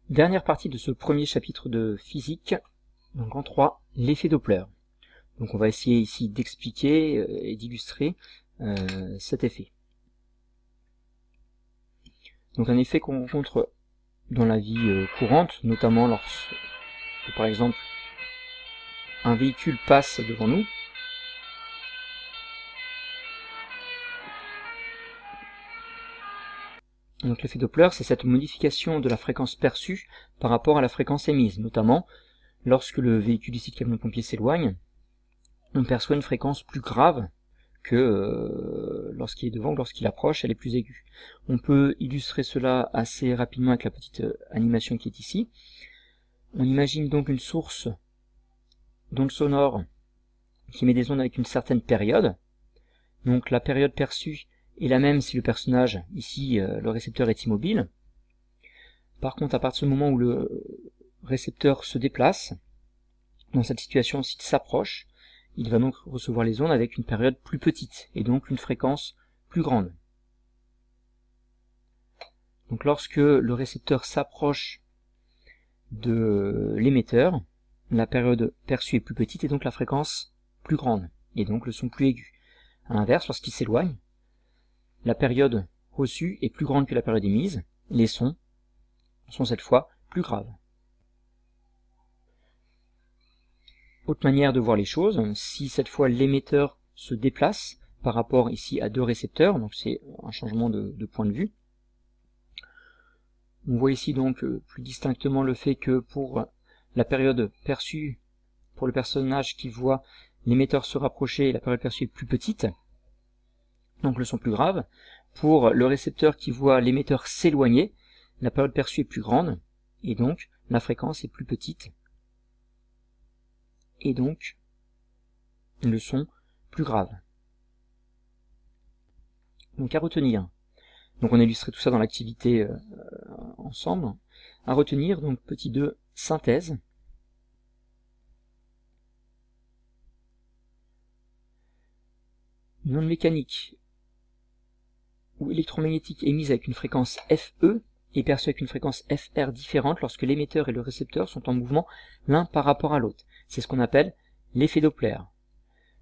Dernière partie de ce premier chapitre de physique, donc en 3, l'effet Doppler. Donc on va essayer ici d'expliquer et d'illustrer cet effet. Donc un effet qu'on rencontre dans la vie courante, notamment lorsque, par exemple, un véhicule passe devant nous. Donc l'effet Doppler, c'est cette modification de la fréquence perçue par rapport à la fréquence émise, notamment lorsque le véhicule ici de camion-pompier s'éloigne, on perçoit une fréquence plus grave que lorsqu'il est devant ou lorsqu'il approche, elle est plus aiguë. On peut illustrer cela assez rapidement avec la petite animation qui est ici. On imagine donc une source d'onde sonore qui émet des ondes avec une certaine période. Donc la période perçue est la même si le personnage, ici le récepteur est immobile. Par contre, à partir du moment où le récepteur se déplace, dans cette situation, s'il s'approche, il va donc recevoir les ondes avec une période plus petite, et donc une fréquence plus grande. Donc lorsque le récepteur s'approche de l'émetteur, la période perçue est plus petite, et donc la fréquence plus grande, et donc le son plus aigu. À l'inverse, lorsqu'il s'éloigne, la période reçue est plus grande que la période émise, les sons sont cette fois plus graves. Autre manière de voir les choses, si cette fois l'émetteur se déplace par rapport ici à deux récepteurs, donc c'est un changement de point de vue. On voit ici donc plus distinctement le fait que pour la période perçue, pour le personnage qui voit l'émetteur se rapprocher, la période perçue est plus petite, donc le son plus grave. Pour le récepteur qui voit l'émetteur s'éloigner, la période perçue est plus grande, et donc la fréquence est plus petite, et donc le son plus grave. Donc à retenir, donc on a illustré tout ça dans l'activité ensemble, à retenir, donc petit 2, synthèse. Une onde mécanique ou électromagnétique émise avec une fréquence FE est perçue avec une fréquence FR différente lorsque l'émetteur et le récepteur sont en mouvement l'un par rapport à l'autre. C'est ce qu'on appelle l'effet Doppler.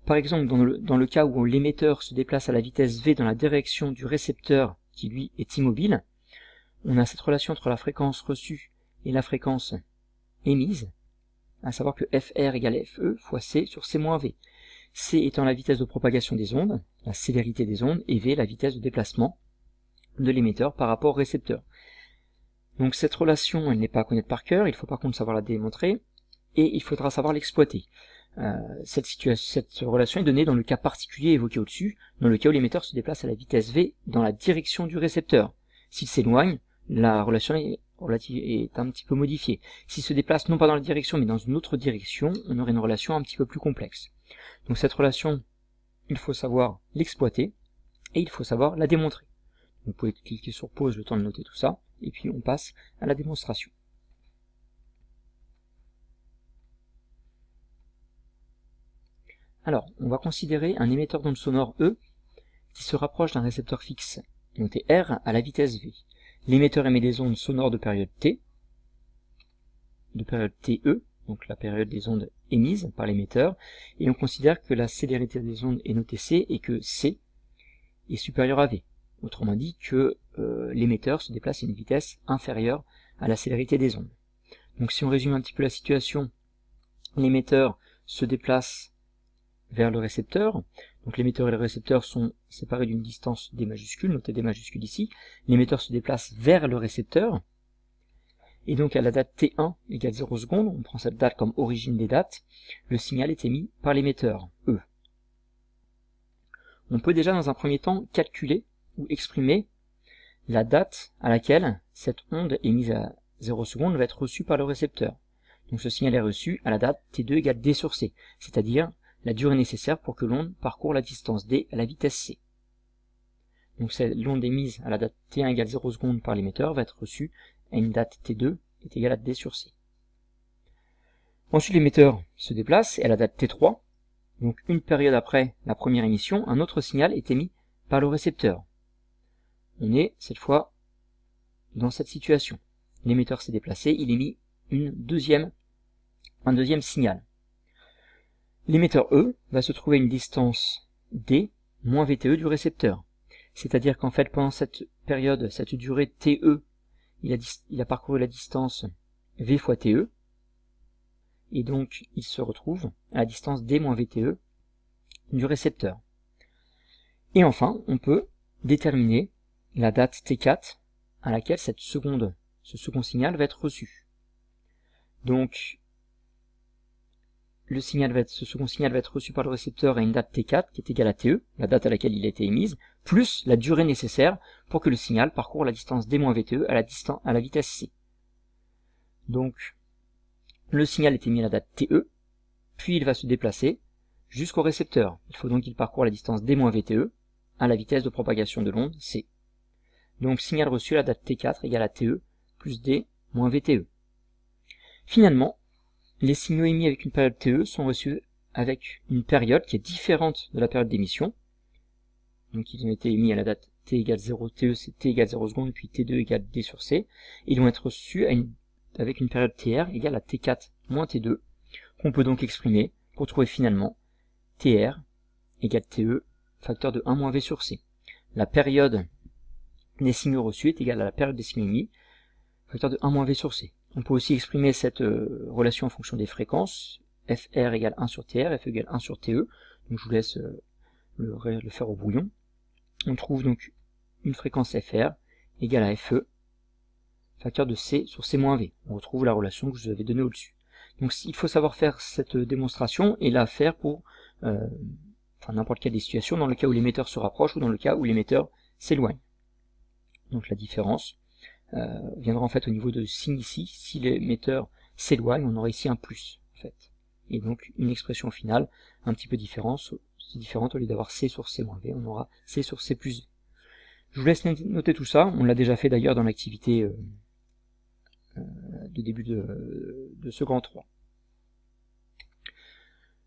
Par exemple, dans le cas où l'émetteur se déplace à la vitesse v dans la direction du récepteur qui lui est immobile, on a cette relation entre la fréquence reçue et la fréquence émise, à savoir que FR égale FE fois C sur C moins V. C étant la vitesse de propagation des ondes, la célérité des ondes, et V la vitesse de déplacement de l'émetteur par rapport au récepteur. Donc cette relation, elle n'est pas à connaître par cœur, il faut par contre savoir la démontrer, et il faudra savoir l'exploiter. Cette relation est donnée dans le cas particulier évoqué au-dessus, dans le cas où l'émetteur se déplace à la vitesse V dans la direction du récepteur. S'il s'éloigne, la relation est un petit peu modifiée. S'il se déplace non pas dans la direction mais dans une autre direction, on aurait une relation un petit peu plus complexe. Donc cette relation, il faut savoir l'exploiter, et il faut savoir la démontrer. Vous pouvez cliquer sur pause, le temps de noter tout ça, et puis on passe à la démonstration. Alors, on va considérer un émetteur d'onde sonore E qui se rapproche d'un récepteur fixe, noté R, à la vitesse V. L'émetteur émet des ondes sonores de période T, de période TE, donc la période des ondes émises par l'émetteur, et on considère que la célérité des ondes est notée C et que C est supérieur à V. Autrement dit que l'émetteur se déplace à une vitesse inférieure à la célérité des ondes. Donc si on résume un petit peu la situation, l'émetteur se déplace vers le récepteur, donc l'émetteur et le récepteur sont séparés d'une distance D majuscule, notée D majuscule ici, l'émetteur se déplace vers le récepteur, et donc à la date T1 égale 0 secondes, on prend cette date comme origine des dates, le signal est émis par l'émetteur, E. On peut déjà dans un premier temps calculer ou exprimer la date à laquelle cette onde émise à 0 secondes va être reçue par le récepteur. Donc ce signal est reçu à la date T2 égale D sur C, c'est-à-dire la durée nécessaire pour que l'onde parcourt la distance D à la vitesse C. Donc l'onde émise à la date T1 égale 0 secondes par l'émetteur va être reçue à une date T2 est égale à D sur C. Ensuite l'émetteur se déplace et à la date T3, donc une période après la première émission, un autre signal est émis par le récepteur. On est cette fois dans cette situation. l'émetteur s'est déplacé, il émet un deuxième signal. L'émetteur E va se trouver à une distance D moins VTE du récepteur. C'est-à-dire qu'en fait, pendant cette période, cette durée TE, il a parcouru la distance V fois TE, et donc il se retrouve à la distance D moins VTE du récepteur. Et enfin, on peut déterminer la date T4 à laquelle ce second signal va être reçu. Donc, ce second signal va être reçu par le récepteur à une date T4 qui est égale à TE, la date à laquelle il a été émise, plus la durée nécessaire pour que le signal parcourt la distance D-VTE à la vitesse C. Donc, le signal est émis à la date TE, puis il va se déplacer jusqu'au récepteur. Il faut donc qu'il parcourt la distance D-VTE à la vitesse de propagation de l'onde C. Donc, signal reçu à la date T4 égale à TE plus D-VTE. Finalement, les signaux émis avec une période TE sont reçus avec une période qui est différente de la période d'émission. Donc ils ont été émis à la date T égale 0, TE c'est T égale 0 secondes, puis T2 égale D sur C. Et ils vont être reçus avec une période TR égale à T4 moins T2, qu'on peut donc exprimer pour trouver finalement TR égale TE facteur de 1 moins V sur C. La période des signaux reçus est égale à la période des signaux émis, facteur de 1 moins V sur C. On peut aussi exprimer cette relation en fonction des fréquences. FR égale 1 sur TR, FE égale 1 sur TE. Donc je vous laisse le faire au brouillon. On trouve donc une fréquence FR égale à FE, facteur de C sur C moins V. On retrouve la relation que je vous avais donnée au-dessus. Donc il faut savoir faire cette démonstration et la faire pour n'importe quelle des situations, dans le cas où l'émetteur se rapproche ou dans le cas où l'émetteur s'éloigne. Donc la différence viendra en fait au niveau de signe ici. Si l'émetteur s'éloigne, on aura ici un plus en fait. Et donc une expression finale un petit peu différente, au lieu d'avoir C sur C moins V, on aura C sur C plus V. Je vous laisse noter tout ça, on l'a déjà fait d'ailleurs dans l'activité de début de ce grand 3.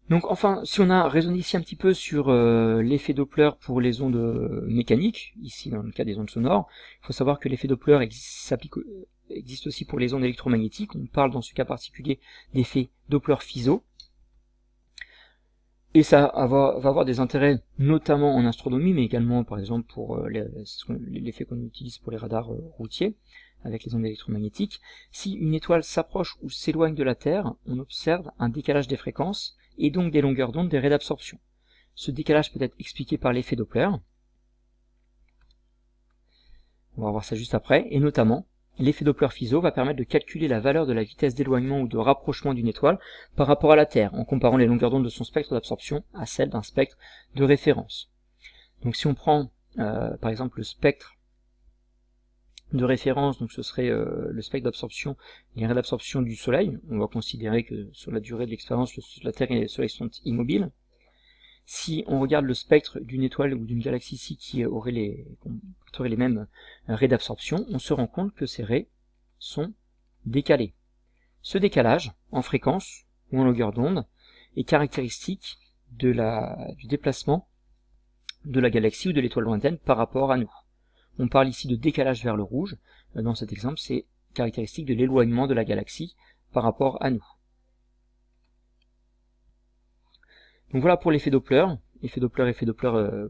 Donc enfin, si on a raisonné ici un petit peu sur l'effet Doppler pour les ondes mécaniques, ici dans le cas des ondes sonores, il faut savoir que l'effet Doppler existe aussi pour les ondes électromagnétiques. On parle dans ce cas particulier d'effet Doppler-Fizeau. Et ça va avoir des intérêts notamment en astronomie, mais également par exemple pour l'effet qu'on utilise pour les radars routiers, avec les ondes électromagnétiques. Si une étoile s'approche ou s'éloigne de la Terre, on observe un décalage des fréquences, et donc des longueurs d'onde, des raies d'absorption. Ce décalage peut être expliqué par l'effet Doppler. On va voir ça juste après, et notamment, l'effet Doppler-Fizeau va permettre de calculer la valeur de la vitesse d'éloignement ou de rapprochement d'une étoile par rapport à la Terre, en comparant les longueurs d'onde de son spectre d'absorption à celles d'un spectre de référence. Donc si on prend par exemple le spectre de référence, donc ce serait le spectre d'absorption, les raies d'absorption du Soleil, on va considérer que sur la durée de l'expérience, la Terre et le Soleil sont immobiles. Si on regarde le spectre d'une étoile ou d'une galaxie ici qui aurait les mêmes raies d'absorption, on se rend compte que ces raies sont décalées. Ce décalage, en fréquence ou en longueur d'onde, est caractéristique du déplacement de la galaxie ou de l'étoile lointaine par rapport à nous. On parle ici de décalage vers le rouge. Dans cet exemple, c'est caractéristique de l'éloignement de la galaxie par rapport à nous. Donc voilà pour l'effet Doppler, effet Doppler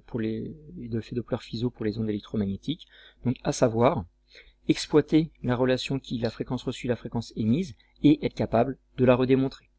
pour l'effet Doppler-Fizeau pour les ondes électromagnétiques. Donc à savoir, exploiter la relation qui est la fréquence reçue et la fréquence émise et être capable de la redémontrer.